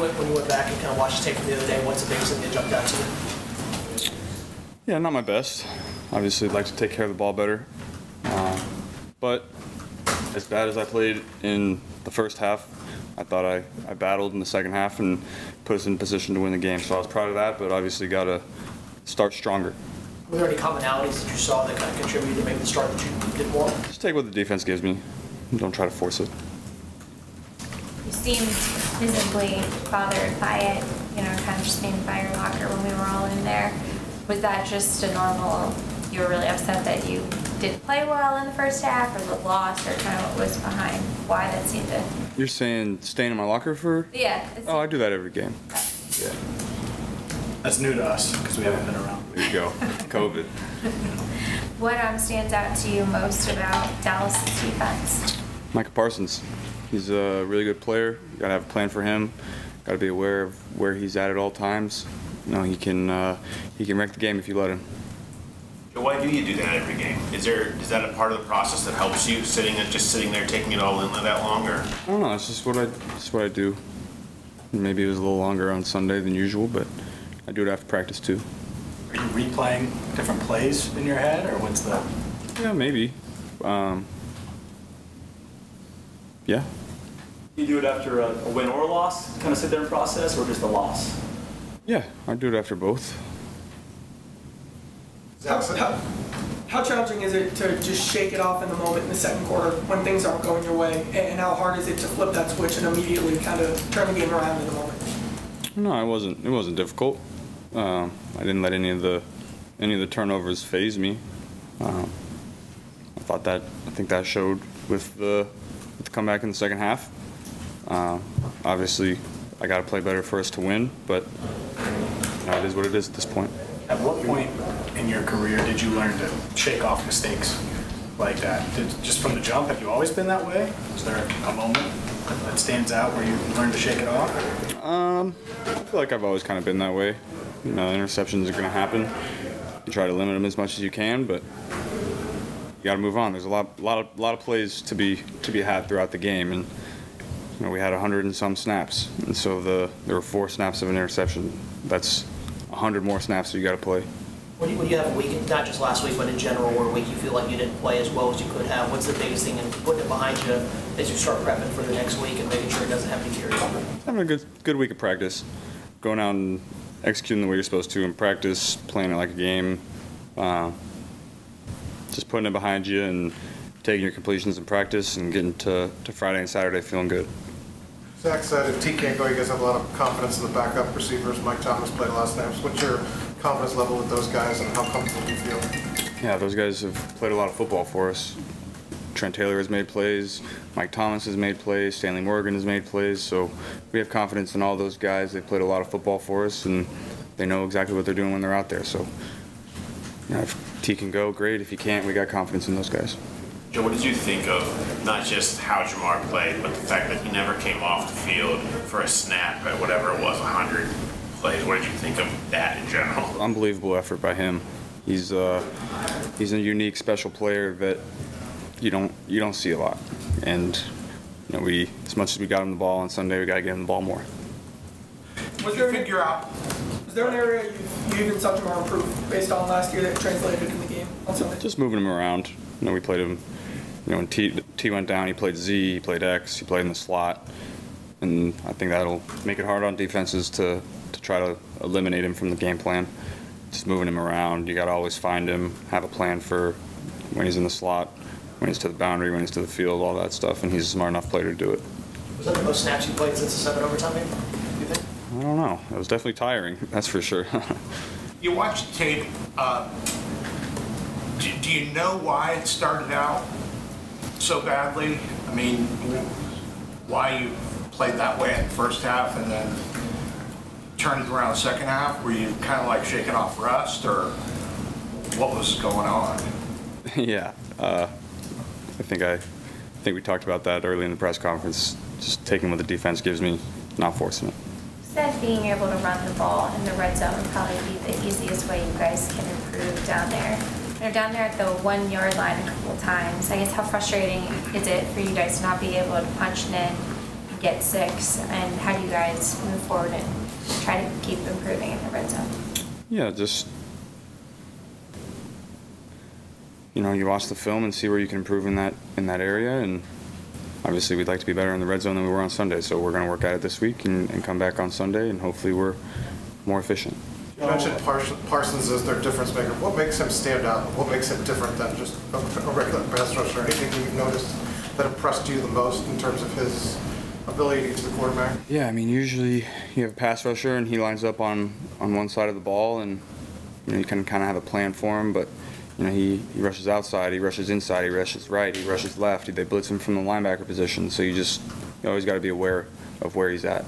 when you went back and kind of watched the tape from the other day, what's the biggest thing that jumped out to you? Yeah, not my best. Obviously, I'd like to take care of the ball better. But as bad as I played in the first half, I thought I battled in the second half and put us in position to win the game. So I was proud of that, but obviously got to start stronger. Were there any commonalities that you saw that kind of contributed to maybe the start that you did more? Just take what the defense gives me. Don't try to force it. You seemed visibly bothered by it, kind of just being by your locker when we were all in there. Was that just a normal, you were really upset that you didn't play well in the first half, or the loss, or kind of what was behind why that seemed to... You're saying staying in my locker for? Yeah. Oh, I do that every game. Yeah. That's new to us because we haven't been around. There you go. COVID. What stands out to you most about Dallas' defense? Micah Parsons. He's a really good player. You gotta have a plan for him. Gotta be aware of where he's at all times. He can wreck the game if you let him. Why do you do that every game? Is that a part of the process that helps you sitting there taking it all in that long, or? I don't know. It's just what I do. Maybe it was a little longer on Sunday than usual, but I do it after practice too. Are you replaying different plays in your head, or what's the? Yeah, maybe. Yeah. You do it after a win or a loss? Kind of sit there and process, or just a loss? Yeah, I do it after both. How challenging is it to just shake it off in the moment in the second quarter when things aren't going your way? And how hard is it to flip that switch and immediately kind of turn the game around in the moment? No, it wasn't difficult. I didn't let any of the turnovers faze me. I think that showed with the comeback in the second half. Obviously, I got to play better for us to win, but it is what it is at this point. At what point in your career did you learn to shake off mistakes like that? Just from the jump, have you always been that way? Is there a moment that stands out where you learned to shake it off? I feel like I've always kind of been that way. Interceptions are going to happen. You try to limit them as much as you can, but you got to move on. There's a lot of plays to be had throughout the game, and we had 100 and some snaps, and so there were 4 snaps of an interception. That's 100 more snaps that you got to play. When you have a week, not just last week, but in general, or a week you feel like you didn't play as well as you could have, what's the biggest thing in putting it behind you as you start prepping for the next week and making sure it doesn't have any carry over? Having a good week of practice, going out and executing the way you're supposed to in practice, playing it like a game, just putting it behind you and taking your completions in practice and getting to Friday and Saturday feeling good. Zach said if T can't go, you guys have a lot of confidence in the backup receivers. Mike Thomas played a lot of snaps. What's your confidence level with those guys, and how comfortable do you feel? Yeah, those guys have played a lot of football for us. Trent Taylor has made plays. Mike Thomas has made plays. Stanley Morgan has made plays. So we have confidence in all those guys. They played a lot of football for us, and they know exactly what they're doing when they're out there. So if T can go, great. If he can't, we got confidence in those guys. Joe, what did you think of not just how Jamar played, but the fact that he never came off the field for a snap at whatever it was, 100 plays? What did you think of that in general? Unbelievable effort by him. He's a unique, special player that you don't see a lot. And we, as much as we got him the ball on Sunday, we got to get him the ball more. Was there an area you even saw Jamar improve based on last year that translated in the game on Sunday? Just moving him around. We played him. When T went down, he played Z, he played X, he played in the slot, and I think that'll make it hard on defenses to try to eliminate him from the game plan. Just moving him around, you got to always find him, have a plan for when he's in the slot, when he's to the boundary, when he's to the field, all that stuff, and he's a smart enough player to do it. Was that the most snaps you played since the 7 overtime game, do you think? I don't know. It was definitely tiring, that's for sure. You watch the tape. Do you know why it started out so badly? I mean, why you played that way in the first half and then turned it around the second half? Were you kind of like shaking off rust, or what was going on? Yeah, I think we talked about that early in the press conference. Just taking what the defense gives me, not forcing it. Said being able to run the ball in the red zone would probably be the easiest way you guys can improve down there. They're down there at the 1 yard line a couple of times. I guess how frustrating is it for you guys to not be able to punch it in and get 6, and how do you guys move forward and try to keep improving in the red zone? Yeah, just, you watch the film and see where you can improve in that area, and obviously we'd like to be better in the red zone than we were on Sunday, so we're going to work at it this week and come back on Sunday, and hopefully we're more efficient. You mentioned Parsons as their difference maker. What makes him stand out? What makes him different than just a regular pass rusher? Anything you've noticed that impressed you the most in terms of his ability to get to the quarterback? Yeah, I mean, usually you have a pass rusher and he lines up on one side of the ball, and you can kind of have a plan for him, but he rushes outside, he rushes inside, he rushes right, he rushes left. They blitz him from the linebacker position, so you always got to be aware of where he's at.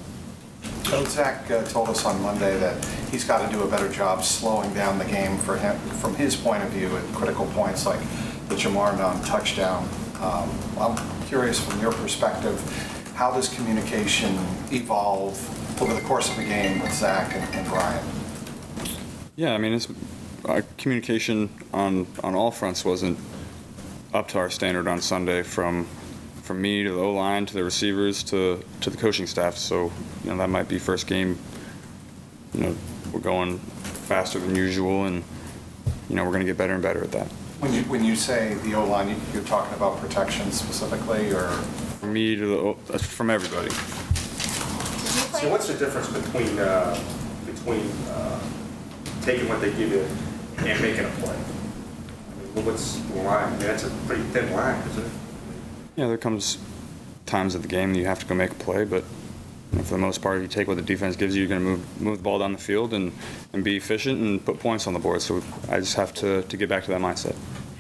Zach told us on Monday that he's got to do a better job slowing down the game for him, from his point of view, at critical points like the Jamar non-touchdown. I'm curious from your perspective, how does communication evolve over the course of a game with Zach and Brian? Yeah, I mean, communication on all fronts wasn't up to our standard on Sunday, from me to the O-line to the receivers to the coaching staff. So that might be first game. We're going faster than usual, and we're going to get better and better at that. When you say the O-line, you're talking about protection specifically, or from me to from everybody. So what's the difference between taking what they give you and making a play? I mean, what's the line? I mean, that's a pretty thin line, isn't it? Yeah, there comes times of the game that you have to go make a play, but for the most part, if you take what the defense gives you, you're going to move the ball down the field and be efficient and put points on the board. So I just have to get back to that mindset.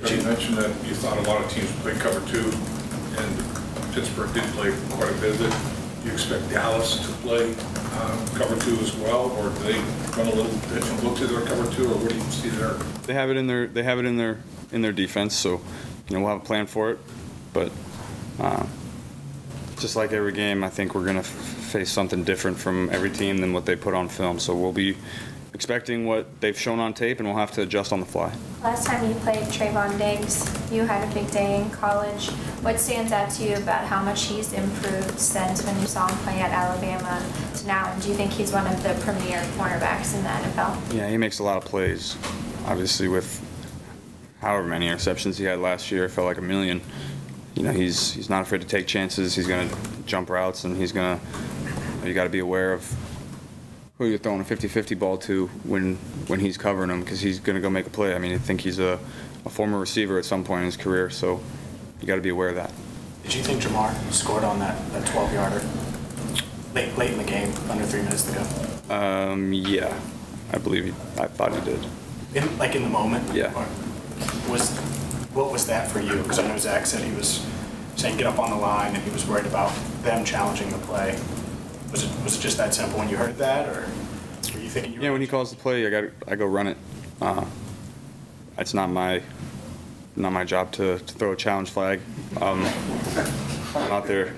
You mentioned that you thought a lot of teams would play cover 2, and Pittsburgh did play quite a bit of it. Do you expect Dallas to play cover 2 as well, or do they run a little pitch and look to their cover 2, or what do you see there? They have it in their defense, so we'll have a plan for it, but. Just like every game, I think we're going to face something different from every team than what they put on film. So we'll be expecting what they've shown on tape, and we'll have to adjust on the fly. Last time you played Trevon Diggs, you had a big day in college. What stands out to you about how much he's improved since when you saw him play at Alabama to now? And do you think he's one of the premier cornerbacks in the NFL? Yeah, he makes a lot of plays. Obviously, with however many interceptions he had last year, it felt like a million. He's not afraid to take chances. He's going to jump routes, and you got to be aware of who you're throwing a 50-50 ball to when he's covering him, because he's going to go make a play. I mean, I think he's a former receiver at some point in his career, so you got to be aware of that. Did you think Jamar scored on that 12-yarder late in the game, under 3 minutes to go? Yeah, I thought he did. In the moment? Yeah. What was that for you? Because I know Zach said he was saying get up on the line, and he was worried about them challenging the play. Was it just that simple when you heard that, or were you thinking? Yeah, when he calls the play, I go run it. It's not my job to throw a challenge flag. I'm out there.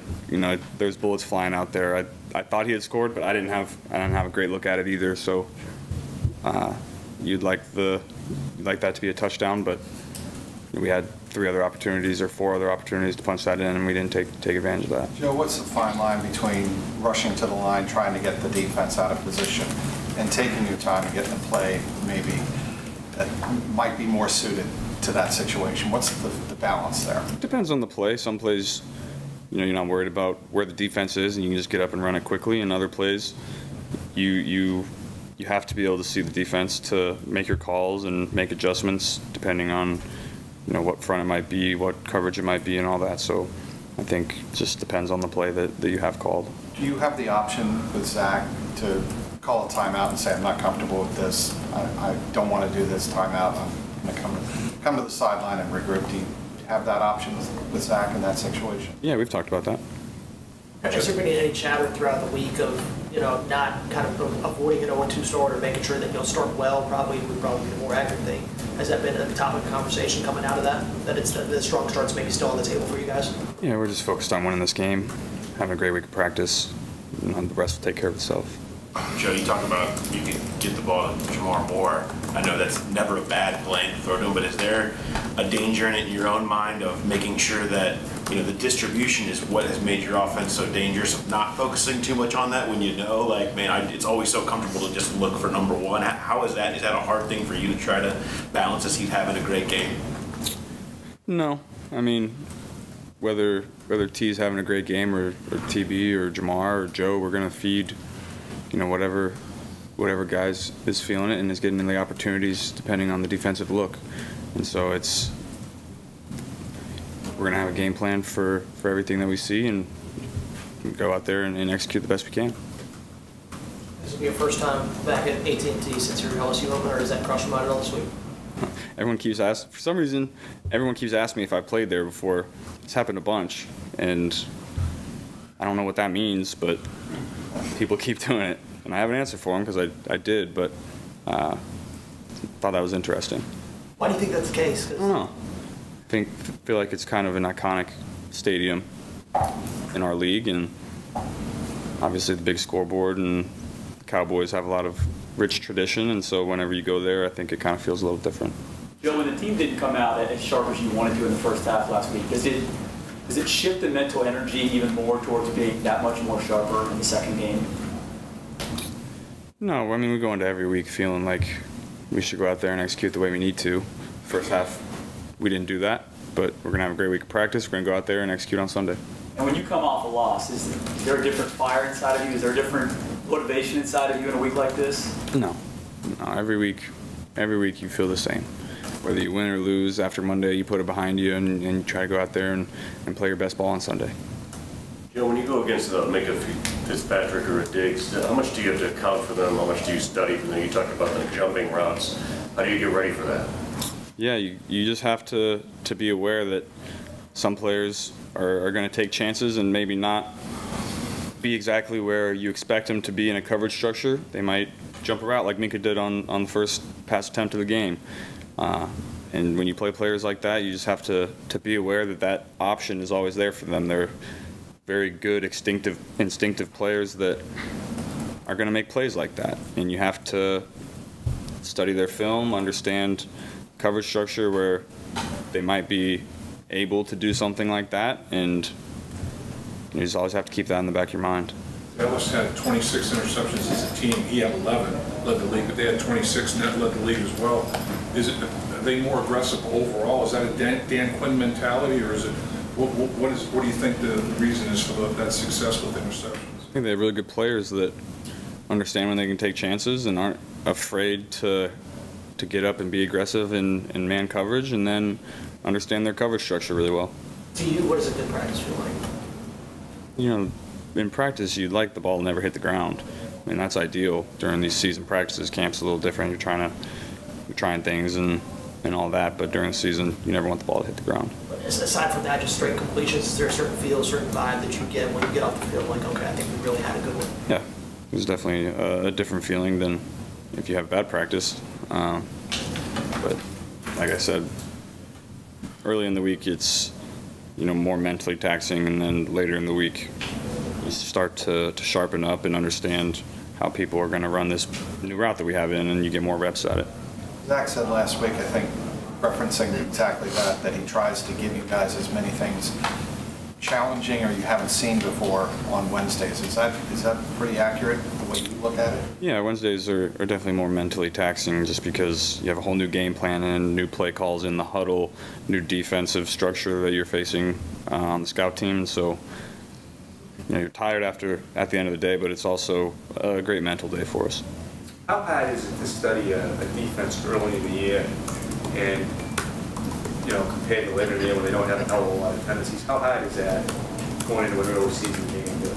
There's bullets flying out there. I thought he had scored, but I didn't have a great look at it either. So you'd like that to be a touchdown, but we had 3 other opportunities or 4 other opportunities to punch that in, and we didn't take advantage of that. Joe, what's the fine line between rushing to the line, trying to get the defense out of position, and taking your time and getting a play maybe that might be more suited to that situation? What's the balance there? It depends on the play. Some plays, you're not worried about where the defense is, and you can just get up and run it quickly. And other plays, you have to be able to see the defense to make your calls and make adjustments depending on what front it might be, what coverage it might be, and all that. So I think it just depends on the play that you have called. Do you have the option with Zach to call a timeout and say, I'm not comfortable with this, I don't want to do this timeout, I'm going to come to the sideline and regroup? Do you have that option with Zach in that situation? Yeah, we've talked about that. Has there been any chatter throughout the week of, not kind of avoiding an 0-2 start or making sure that you'll start well, would probably be the more accurate thing? Has that been a topic of conversation coming out of that? That the strong start's maybe still on the table for you guys? Yeah, we're just focused on winning this game, having a great week of practice, and the rest will take care of itself. Joe, you talk about you can get the ball to Jamar more. I know that's never a bad plan to throw to him, but is there a danger in it in your own mind of making sure that you know, the distribution is what has made your offense so dangerous, of not focusing too much on that when you know, like, man, it's always so comfortable to just look for number one. How is that? Is that a hard thing for you to try to balance as he's having a great game? No. I mean, whether T's having a great game or TB or Jamar or Joe, we're going to feed, you know, whatever guys is feeling it and is getting the opportunities depending on the defensive look. And so we're going to have a game plan for everything that we see and go out there and execute the best we can. This will be your first time back at AT&T since your LSU opener, or does that cross your mind at all this week? Everyone keeps asking, for some reason, everyone keeps asking me if I played there before. It's happened a bunch, and I don't know what that means, but people keep doing it. And I have an answer for them because I did, but thought that was interesting. Why do you think that's the case? I don't know. I feel like it's kind of an iconic stadium in our league, and obviously the big scoreboard, and the Cowboys have a lot of rich tradition, and so whenever you go there, I think it kind of feels a little different. Joe, when the team didn't come out as sharp as you wanted to in the first half last week, does it shift the mental energy even more towards being that much more sharper in the second game? No, I mean, we go into every week feeling like we should go out there and execute the way we need to. First half, we didn't do that, but we're going to have a great week of practice. We're going to go out there and execute on Sunday. And when you come off a loss, is there a different fire inside of you? Is there a different motivation inside of you in a week like this? No. Every week you feel the same. Whether you win or lose, after Monday you put it behind you and you try to go out there and play your best ball on Sunday. When you go against Micah Fitzpatrick or a Diggs, how much do you have to account for them? How much do you study for them? You talked about the jumping routes. How do you get ready for that? Yeah, you just have to be aware that some players are going to take chances and maybe not be exactly where you expect them to be in a coverage structure. They might jump a route like Micah did on the first pass attempt of the game. And when you play players like that, you just have to be aware that option is always there for them. They're very good, instinctive players that are going to make plays like that. And you have to study their film, understand coverage structure where they might be able to do something like that, and you just always have to keep that in the back of your mind. Dallas had 26 interceptions as a team. He had 11, led the league, but they had 26 net, led the league as well. Are they more aggressive overall? Is that a Dan Quinn mentality, or is it what do you think the reason is for that success with interceptions? I think they have really good players that understand when they can take chances and aren't afraid to get up and be aggressive in man coverage, and then understand their coverage structure really well. To you, what does a good practice feel like? You know, in practice, you'd like the ball to never hit the ground. I mean, that's ideal. During these season practices, camp's a little different. You're trying things and all that, but during the season, you never want the ball to hit the ground. But aside from that, just straight completions, is there a certain feel, certain vibe that you get when you get off the field? Like, okay, I think we really had a good one. Yeah, it's definitely a different feeling than if you have bad practice. But like I said, early in the week, it's more mentally taxing, and then later in the week, you start to sharpen up and understand how people are going to run this new route that we have in, and you get more reps at it. Zach said last week, I think, referencing exactly that he tries to give you guys as many things challenging or you haven't seen before on Wednesdays. Is that pretty accurate, the way you look at it? Yeah, Wednesdays are definitely more mentally taxing just because you have a whole new game plan and new play calls in the huddle, new defensive structure that you're facing on the scout team. So you're tired at the end of the day, but it's also a great mental day for us. How hard is it to study a defense early in the year and, compared to later in the year when they don't have a hell of a lot of tendencies? How hard is that going into an early season game to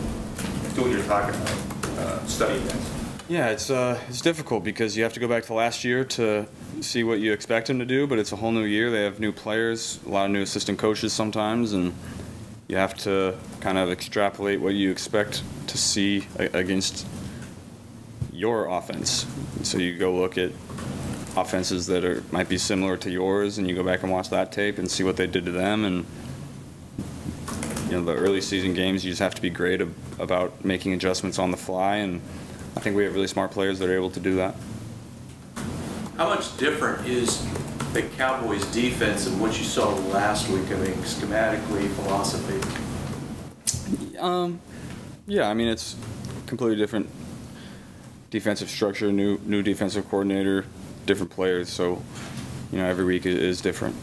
do what you're talking about, studying this? Yeah, it's difficult because you have to go back to last year to see what you expect them to do, but it's a whole new year. They have new players, a lot of new assistant coaches sometimes, and you have to kind of extrapolate what you expect to see against your offense. So you go look at offenses that might be similar to yours, and you go back and watch that tape and see what they did to them. And the early season games, you just have to be great about making adjustments on the fly, and I think we have really smart players that are able to do that. How much different is the Cowboys defense and what you saw last week? I mean, schematically, philosophy. Yeah, I mean, it's completely different defensive structure, new defensive coordinator, different players. So, every week is different.